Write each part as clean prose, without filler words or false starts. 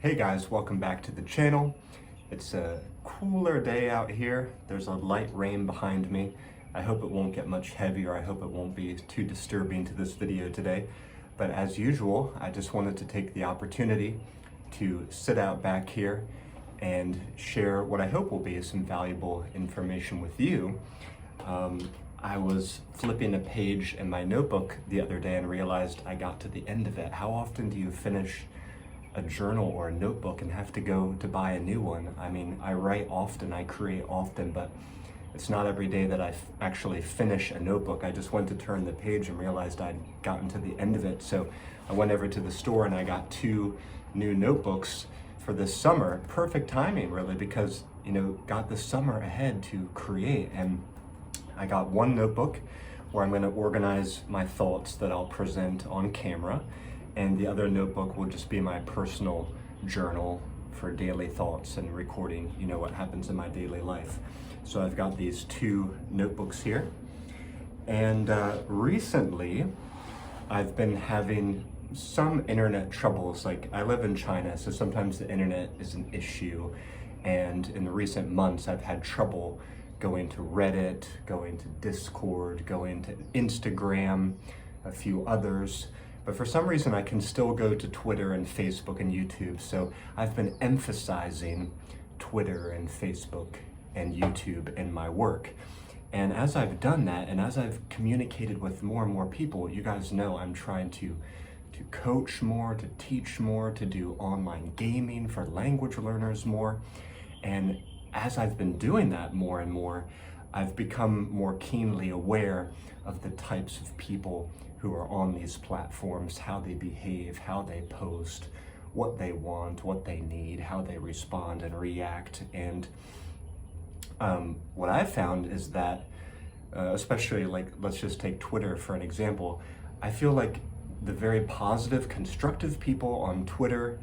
Hey guys, welcome back to the channel. It's a cooler day out here. There's a light rain behind me. I hope it won't get much heavier. I hope it won't be too disturbing to this video today. But as usual, I just wanted to take the opportunity to sit out back here and share what I hope will be some valuable information with you. I was flipping a page in my notebook the other day and realized I got to the end of it. How often do you finish a journal or a notebook and have to go to buy a new one? I mean, I write often, I create often, but it's not every day that I actually finish a notebook. I just went to turn the page and realized I'd gotten to the end of it. So I went over to the store and I got 2 new notebooks for this summer. Perfect timing, really, because, got the summer ahead to create. And I got one notebook where I'm going to organize my thoughts that I'll present on camera, and the other notebook will just be my personal journal for daily thoughts and recording, what happens in my daily life. So I've got these 2 notebooks here, and recently I've been having some internet troubles. Like, I live in China, so sometimes the internet is an issue, and in the recent months I've had trouble going to Reddit, going to Discord, going to Instagram, a few others. But for some reason I can still go to Twitter and Facebook and YouTube. So I've been emphasizing Twitter and Facebook and YouTube in my work. And as I've done that, and as I've communicated with more and more people, you guys know I'm trying to coach more, to teach more, to do online gaming for language learners more. And as I've been doing that more and more, I've become more keenly aware of the types of people who are on these platforms, how they behave, how they post, what they want, what they need, how they respond and react. And what I've found is that, especially, like, let's just take Twitter for an example. I feel like the very positive, constructive people on Twitter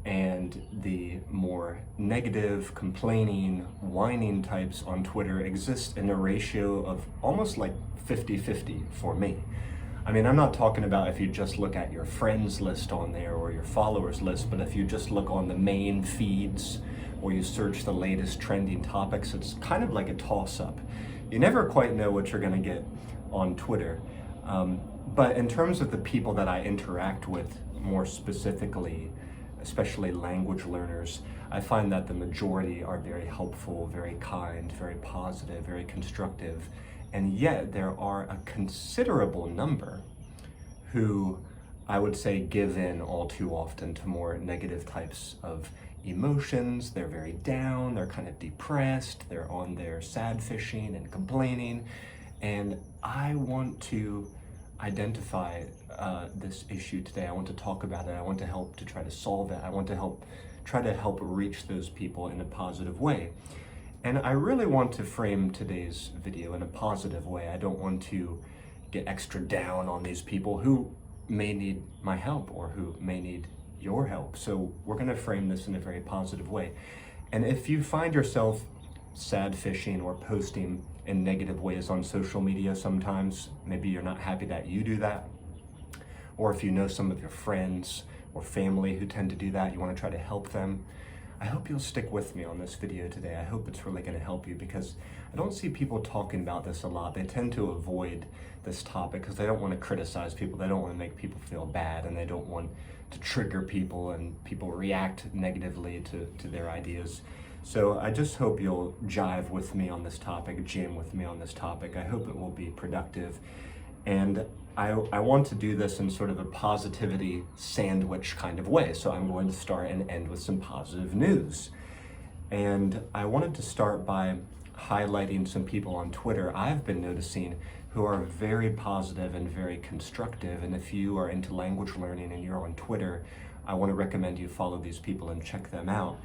and the more negative, complaining, whining types on Twitter exist in a ratio of almost like 50-50 for me. I mean, I'm not talking about if you just look at your friends list on there or your followers list, but if you just look on the main feeds or you search the latest trending topics, it's kind of like a toss-up. You never quite know what you're gonna get on Twitter. But in terms of the people that I interact with more specifically, especially language learners, I find that the majority are very helpful, very kind, very positive, very constructive. And yet there are a considerable number who I would say give in all too often to more negative types of emotions. They're very down, they're kind of depressed, they're on their sadfishing and complaining. And I want to identify this issue today. I want to talk about it. I want to help to try to solve it. I want to try to help reach those people in a positive way. And I really want to frame today's video in a positive way. I don't want to get extra down on these people who may need my help or who may need your help. So we're going to frame this in a very positive way. And if you find yourself sad fishing or posting in negative ways on social media sometimes, maybe you're not happy that you do that, or if you know some of your friends or family who tend to do that, you want to try to help them, I hope you'll stick with me on this video today. I hope it's really going to help you, because I don't see people talking about this a lot. They tend to avoid this topic because they don't want to criticize people, they don't want to make people feel bad, and they don't want to trigger people and people react negatively to their ideas. So I just hope you'll jive with me on this topic, jam with me on this topic. I hope it will be productive. And I want to do this in sort of a positivity sandwich kind of way. So I'm going to start and end with some positive news. And I wanted to start by highlighting some people on Twitter I've been noticing who are very positive and very constructive. And if you are into language learning and you're on Twitter, I want to recommend you follow these people and check them out.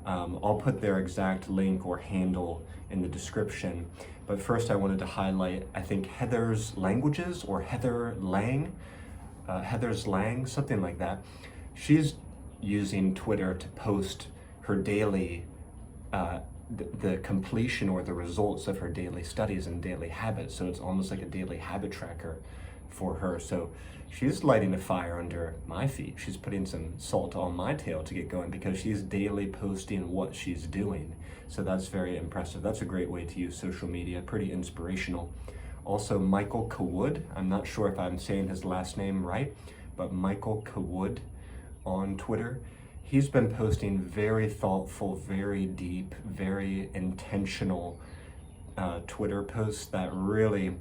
I'll put their exact link or handle in the description. But first I wanted to highlight, I think, Heather's Languages, or Heather Lang, Heather's Lang, something like that. She's using Twitter to post her daily, the completion or the results of her daily studies and daily habits. So it's almost like a daily habit tracker for her. So she's lighting a fire under my feet. She's putting some salt on my tail to get going because she's daily posting what she's doing. So that's very impressive. That's a great way to use social media, pretty inspirational. Also, Michael Kwood, I'm not sure if I'm saying his last name right, but Michael Kwood on Twitter. He's been posting very thoughtful, very deep, very intentional Twitter posts that really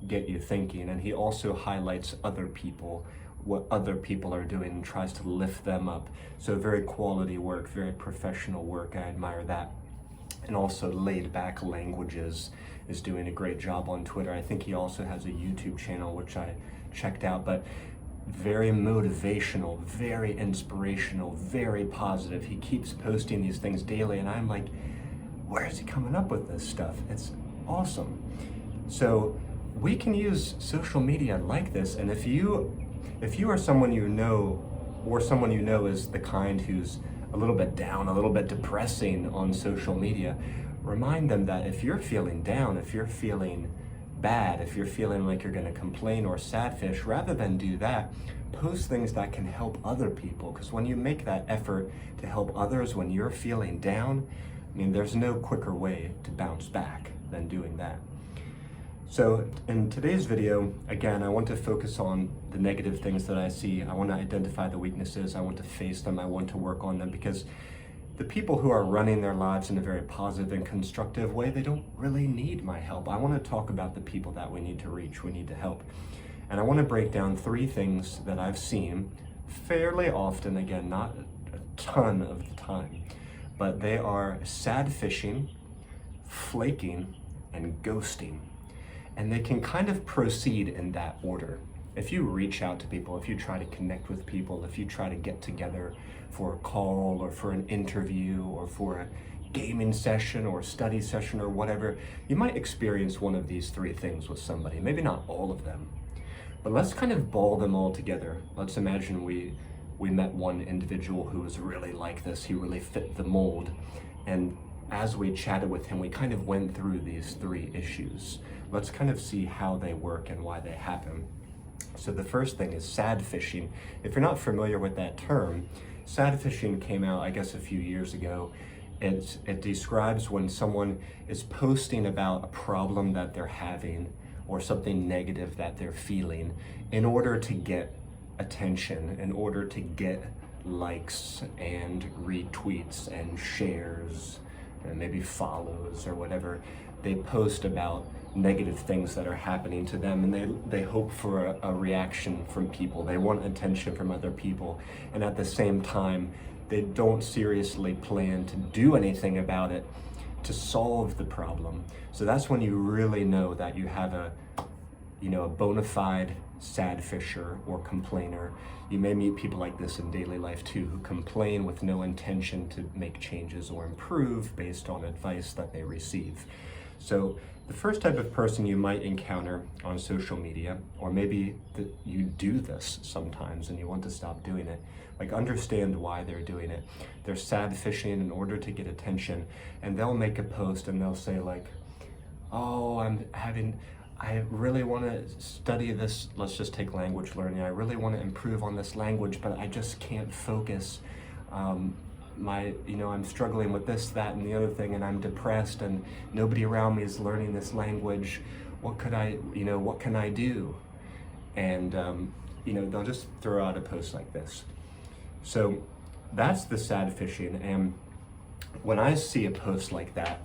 get you thinking. And he also highlights other people, what other people are doing, and tries to lift them up. So very quality work, very professional work. I admire that. And also Laid Back Languages is doing a great job on Twitter. I think he also has a YouTube channel, which I checked out, but very motivational, very inspirational, very positive. He keeps posting these things daily, and I'm like, where is he coming up with this stuff? It's awesome. So we can use social media like this, and if you are someone you know, or someone you know is the kind who's a little bit down, a little bit depressing on social media, remind them that if you're feeling down, if you're feeling bad, if you're feeling like you're going to complain or sadfish, rather than do that, post things that can help other people. Because when you make that effort to help others when you're feeling down, I mean, there's no quicker way to bounce back than doing that. So in today's video, again, I want to focus on the negative things that I see. I want to identify the weaknesses. I want to face them. I want to work on them, because the people who are running their lives in a very positive and constructive way, they don't really need my help. I want to talk about the people that we need to reach, we need to help. And I want to break down 3 things that I've seen fairly often, again, not a ton of the time, but they are sadfishing, flaking, and ghosting. And they can kind of proceed in that order. If you reach out to people, if you try to connect with people, if you try to get together for a call or for an interview or for a gaming session or a study session or whatever, you might experience one of these 3 things with somebody, maybe not all of them. But let's kind of ball them all together. Let's imagine we met one individual who was really like this. He really fit the mold. And as we chatted with him, we kind of went through these 3 issues. Let's kind of see how they work and why they happen. So the first thing is sadfishing. If you're not familiar with that term, sadfishing came out, I guess, a few years ago. It describes when someone is posting about a problem that they're having or something negative that they're feeling in order to get attention, in order to get likes and retweets and shares and maybe follows or whatever. They post about negative things that are happening to them, and they hope for a reaction from people. They want attention from other people, and at the same time they don't seriously plan to do anything about it to solve the problem. So that's when you really know that you have a bona fide sad fisher or complainer. You may meet people like this in daily life too, who complain with no intention to make changes or improve based on advice that they receive. So the first type of person you might encounter on social media, or maybe you do this sometimes and you want to stop doing it, like understand why they're doing it. They're sad fishing in order to get attention, and they'll make a post and they'll say like, oh, I really want to study this, let's just take language learning. I really want to improve on this language, but I just can't focus. I'm struggling with this, that, and the other thing, and I'm depressed, and nobody around me is learning this language. What can I do? And, they'll just throw out a post like this. So that's the sad fishing. And when I see a post like that,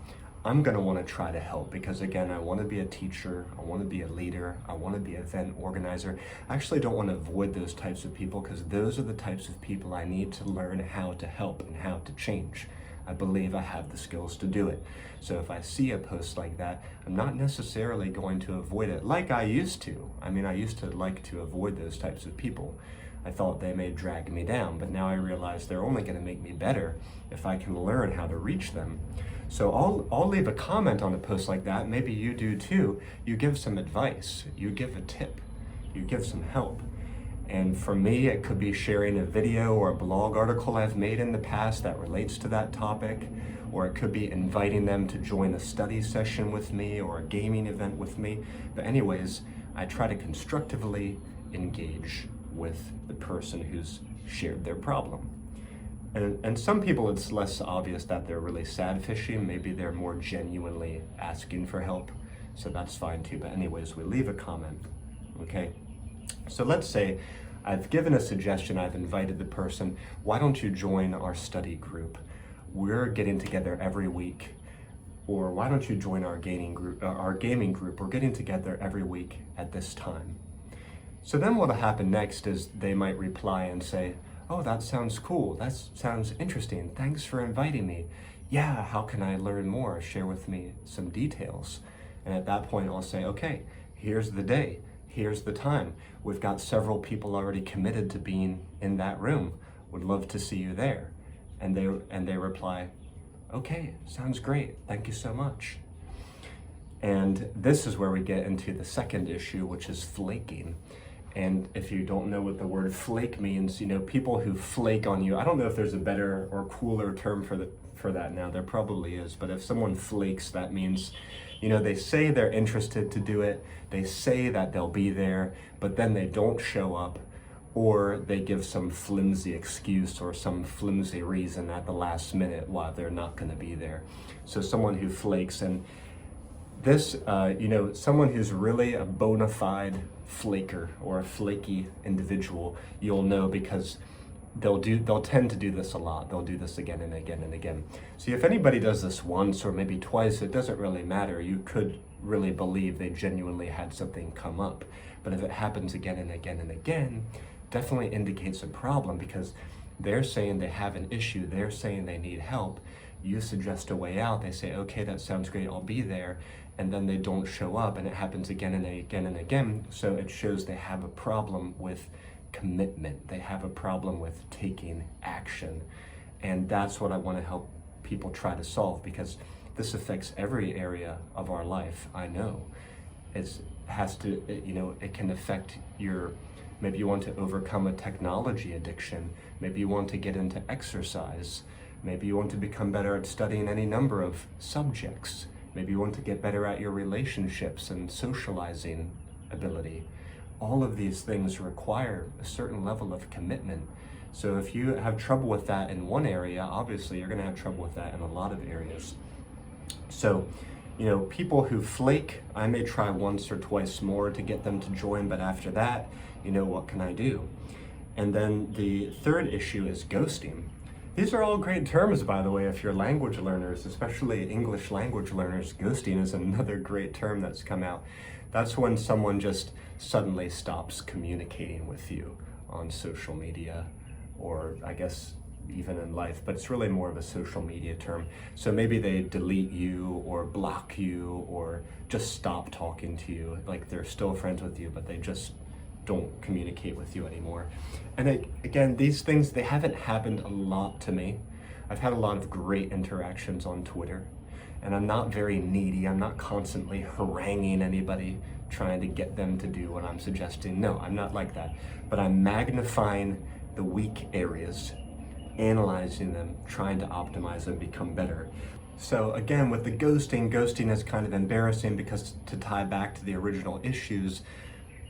I'm gonna wanna try to help, because again, I wanna be a teacher, I wanna be a leader, I wanna be an event organizer. I actually don't wanna avoid those types of people, because those are the types of people I need to learn how to help and how to change. I believe I have the skills to do it. So if I see a post like that, I'm not necessarily going to avoid it like I used to. I used to like to avoid those types of people. I thought they may drag me down, but now I realize they're only gonna make me better if I can learn how to reach them. So I'll leave a comment on a post like that. Maybe you do too. You give some advice, you give a tip, you give some help. And for me, it could be sharing a video or a blog article I've made in the past that relates to that topic, or it could be inviting them to join a study session with me or a gaming event with me. But anyways, I try to constructively engage with the person who's shared their problem. And some people, it's less obvious that they're really sad fishing. Maybe they're more genuinely asking for help. So that's fine too. But anyways, we leave a comment, okay? So let's say I've given a suggestion, I've invited the person, why don't you join our study group? We're getting together every week. Or why don't you join our gaming group? We're getting together every week at this time. So then what'll happen next is they might reply and say, oh, that sounds cool. That sounds interesting. Thanks for inviting me. Yeah, how can I learn more? Share with me some details. And at that point, I'll say, okay, here's the day. Here's the time. We've got several people already committed to being in that room. Would love to see you there. And they reply, okay, sounds great. Thank you so much. And this is where we get into the second issue, which is flaking. And if you don't know what the word flake means, people who flake on you, I don't know if there's a better or cooler term for that now. There probably is. But if someone flakes, that means, they say they're interested to do it. They say that they'll be there, but then they don't show up, or they give some flimsy excuse or some flimsy reason at the last minute why they're not going to be there. So someone who flakes, and this, someone who's really a bona fide flaker or a flaky individual, you'll know because they'll tend to do this a lot. They'll do this again and again and again. See, if anybody does this once or maybe twice, it doesn't really matter. You could really believe they genuinely had something come up. But if it happens again and again and again, definitely indicates a problem, because they're saying they have an issue. They're saying they need help. You suggest a way out. They say, okay, that sounds great. I'll be there. And then they don't show up, and it happens again and again and again. So it shows they have a problem with commitment. They have a problem with taking action. And that's what I want to help people try to solve, because this affects every area of our life. I know it can affect maybe you want to overcome a technology addiction. Maybe you want to get into exercise. Maybe you want to become better at studying any number of subjects. Maybe you want to get better at your relationships and socializing ability. All of these things require a certain level of commitment. So if you have trouble with that in one area, obviously you're going to have trouble with that in a lot of areas. So, people who flake, I may try once or twice more to get them to join, but after that, what can I do? And then the third issue is ghosting. These are all great terms, by the way, if you're language learners, especially English language learners. Ghosting is another great term that's come out. That's when someone just suddenly stops communicating with you on social media, or I guess even in life, but it's really more of a social media term. So maybe they delete you or block you or just stop talking to you. Like they're still friends with you, but they just don't communicate with you anymore. And again, these things, they haven't happened a lot to me. I've had a lot of great interactions on Twitter, and I'm not very needy. I'm not constantly haranguing anybody, trying to get them to do what I'm suggesting. No, I'm not like that. But I'm magnifying the weak areas, analyzing them, trying to optimize them, become better. So again, with the ghosting is kind of embarrassing, because to tie back to the original issues,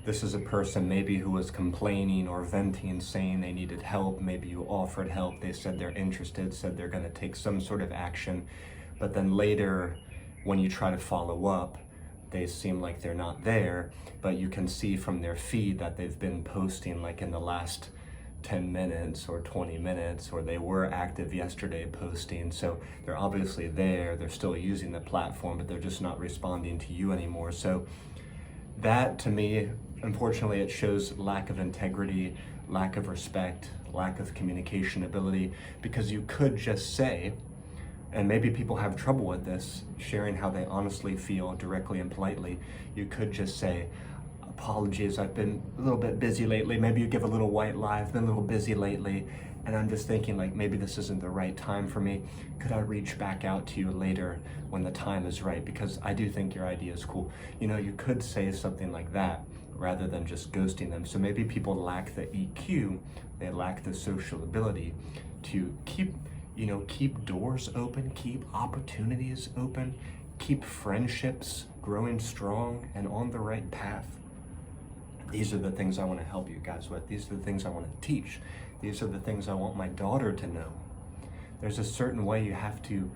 this is a person maybe who was complaining or venting, saying they needed help. Maybe you offered help. They said they're interested, said they're going to take some sort of action. But then later, when you try to follow up, they seem like they're not there. But you can see from their feed that they've been posting like in the last 10 minutes or 20 minutes, or they were active yesterday posting. So they're obviously there. They're still using the platform, but they're just not responding to you anymore. So that, to me, unfortunately, it shows lack of integrity, lack of respect, lack of communication ability, because you could just say, and maybe people have trouble with this, sharing how they honestly feel directly and politely. You could just say, apologies, I've been a little bit busy lately. Maybe you give a little white lie, I've been a little busy lately, and I'm just thinking like maybe this isn't the right time for me. Could I reach back out to you later when the time is right? Because I do think your idea is cool. You could say something like that rather than just ghosting them. So maybe people lack the EQ, they lack the social ability to keep doors open, keep opportunities open, keep friendships growing strong and on the right path. These are the things I want to help you guys with. These are the things I want to teach. These are the things I want my daughter to know. There's a certain way you have to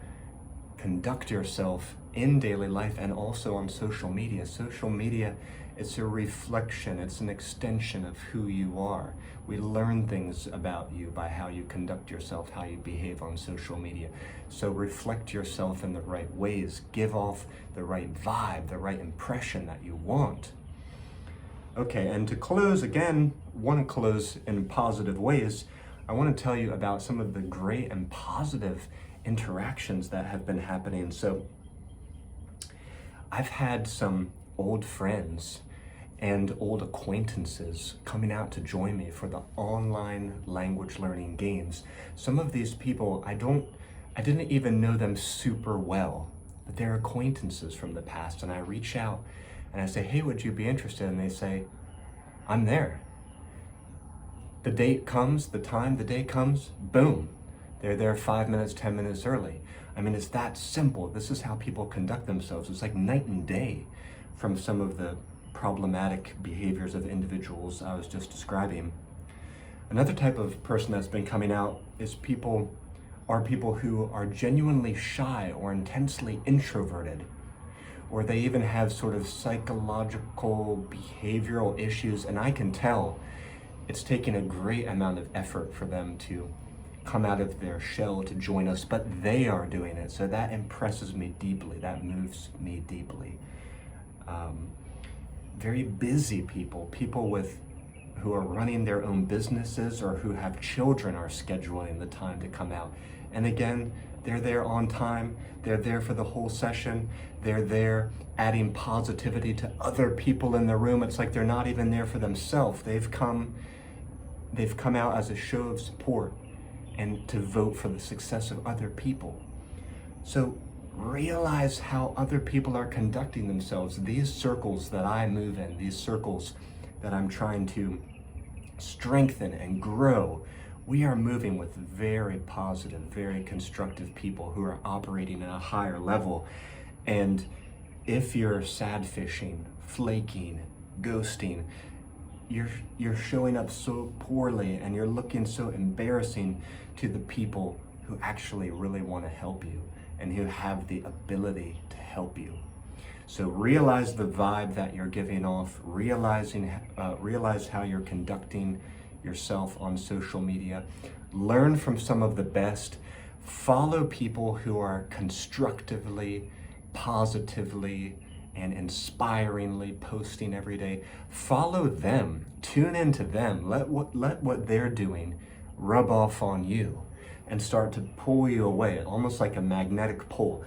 conduct yourself in daily life and also on social media. Social media, it's a reflection, it's an extension of who you are. We learn things about you by how you conduct yourself, how you behave on social media. So reflect yourself in the right ways, give off the right vibe, the right impression that you want. Okay, and to close, again, want to close in positive ways, I want to tell you about some of the great and positive interactions that have been happening. So I've had some old friends and old acquaintances coming out to join me for the online language learning games. Some of these people, I didn't even know them super well, but they're acquaintances from the past. And I reach out and I say, hey, would you be interested? And they say, I'm there. The date comes, the day comes, boom. They're there 5 minutes, 10 minutes early. I mean, it's that simple. This is how people conduct themselves. It's like night and day from some of the problematic behaviors of individuals I was just describing. Another type of person that's been coming out is people who are genuinely shy or intensely introverted, or they even have sort of psychological behavioral issues, and I can tell it's taking a great amount of effort for them to come out of their shell to join us, but they are doing it. So that impresses me deeply, that moves me deeply. Very busy people who are running their own businesses or who have children are scheduling the time to come out. And again, they're there on time, they're there for the whole session, they're there adding positivity to other people in the room. It's like they're not even there for themselves. They've come out as a show of support and to vote for the success of other people. So realize how other people are conducting themselves. These circles that I move in, these circles that I'm trying to strengthen and grow, we are moving with very positive, very constructive people who are operating at a higher level. And if you're sadfishing, flaking, ghosting, you're showing up so poorly and you're looking so embarrassing to the people who actually really want to help you and who have the ability to help you. So realize the vibe that you're giving off, realize how you're conducting yourself on social media, learn from some of the best, follow people who are constructively, positively, and inspiringly posting every day. Follow them, tune into them, let what they're doing rub off on you and start to pull you away, almost like a magnetic pull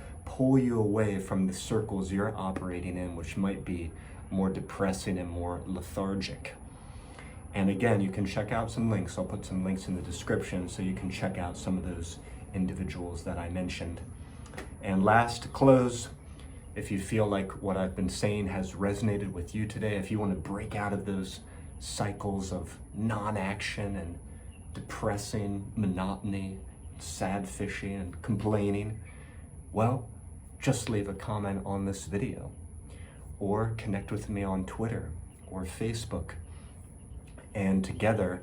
you away from the circles you're operating in, which might be more depressing and more lethargic. And again, you can check out some links. I'll put some links in the description so you can check out some of those individuals that I mentioned. And last, to close, if you feel like what I've been saying has resonated with you today, if you want to break out of those cycles of non-action and depressing monotony, sad fishing and complaining, well, just leave a comment on this video or connect with me on Twitter or Facebook. And together,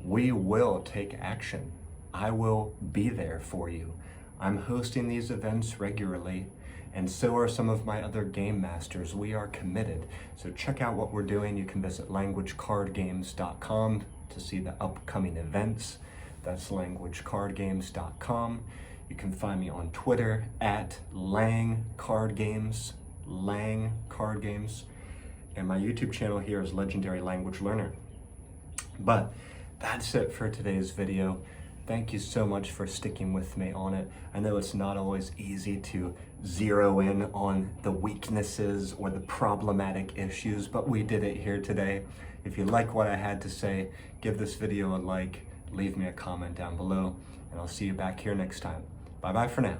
we will take action. I will be there for you. I'm hosting these events regularly, and so are some of my other game masters. We are committed. So check out what we're doing. You can visit languagecardgames.com to see the upcoming events. That's languagecardgames.com. You can find me on Twitter at langcardgames, langcardgames. And my YouTube channel here is Legendary Language Learner. But that's it for today's video. Thank you so much for sticking with me on it. I know it's not always easy to zero in on the weaknesses or the problematic issues, but we did it here today. If you like what I had to say, give this video a like, leave me a comment down below, and I'll see you back here next time. Bye-bye for now.